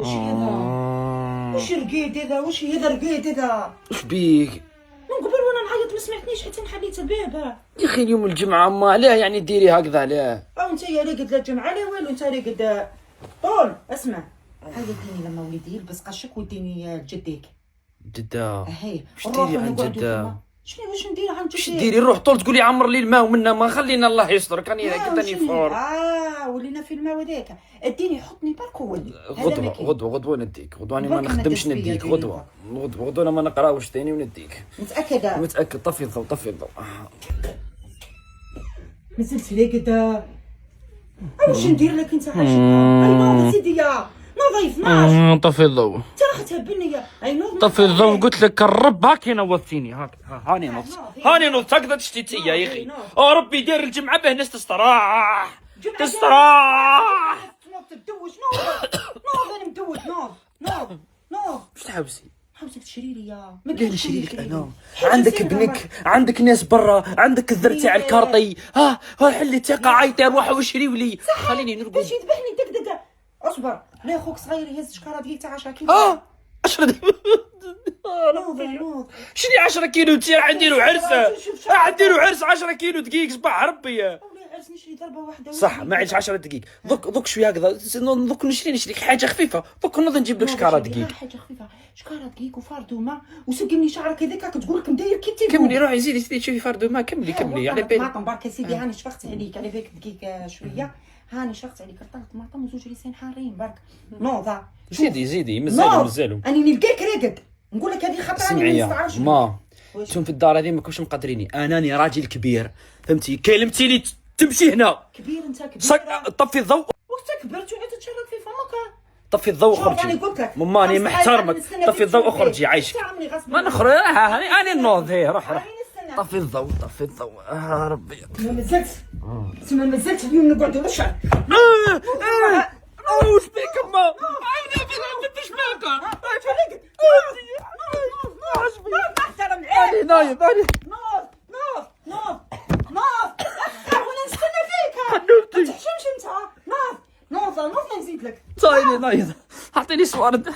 وش هذا؟ وش رقيد هذا؟ وش هذا رقيد هذا؟ وش بيك؟ من قبل وانا نعيط ما سمعتنيش حتى نحليت الباب. يا اخي اليوم الجمعه ما علاه يعني ديري هكذا علاه؟ انت يا رقد لا الجمعه لا والو، انت رقد طول. اسمع، هذا اديني لما وليدي يلبس قشك وديني لجديك. جده هاي وش ديري عند جده؟ شنو واش ندير عند جديك؟ وش ديري؟ نروح طول تقولي عمر لي الماء ومنا ما خلينا الله يسترك. راني قدني فور. ولينا في الماء وذاك. اديني حطني برك ولي. غدوه نديك. غدوه انا ما نخدمش نديك. غدوه انا ما نقراوش ثاني ونديك. متاكد. طفي الضوء. نزلت لي كدا. واش ندير لك انت عايش؟ اي نوض سيدي يا نظيف ماش. طفي الضوء. انت راح تهبلني يا اي نوض. طفي الضوء قلت لك الرب هاك نوضتيني. هاك هاني نوض هكذا تشتيتي يا اخي. ربي دير الجمعه به الناس تستراح. نوض تدوش. نوض انا مدوش. نوض واش تحبسي؟ حوسك تشري لي يا لا نشري لك انا. عندك ابنك، عندك ناس برا، عندك الذر تاع الكارطي. ها حلي تاقه عيطي روح وشري لي. خليني نرقد. باش يذبحني دق. اصبر لا اخوك صغير يهز شكاره ديال تاع 10 كيلو. 10 نوض. شني 10 كيلو؟ انت راح نديرو عرس. نديرو عرس 10 كيلو دقيق صباح ربي. عرس نشري ضربه واحده صح ما عادش 10 دقيق. دوك شويه هكذا. دوك نشري لك حاجه خفيفه. دوك نوض نجيب لك شكاره دقيق. حاجه خفيفه شكاره دقيق وفاردومه وسقني شعرك هذاك تقول لك مداير كي تيبو. كملي روحي زيدي شوفي فاردومه. كملي على بالي. طماطم برك سيدي. هاني شفقت عليك على بالك دقيق شويه. هاني شفقت عليك رطلت طماطم وزوج لسان حارين برك. نوضه زيدي مازالو. اني نلقاك راقد نقول لك هذه خطره. سمعي يا ما انتم في الدار هذه ماكوش مقدريني. اناني راجل كبير فهمتي. كلمتي لي تمشي هنا. كبير انت كبير. طفي الضوء. وقت كبرت وعاد تشرك في فمك. طفي الضوء وخرجي. ماما انا محترمك. طفي الضوء وخرجي عايشك. ما نخرج. انا نوض. روح طفي الضوء. ربي ما مازلت اليوم نقعدوا نشعل. وش بيك ما عيني فيش بيك. احترم علي نايض. نوض وانا نستنى فيك. حنوتي ما تحشمش انت. نوض نزيد لك. صايني نايض. اعطيني سوارد.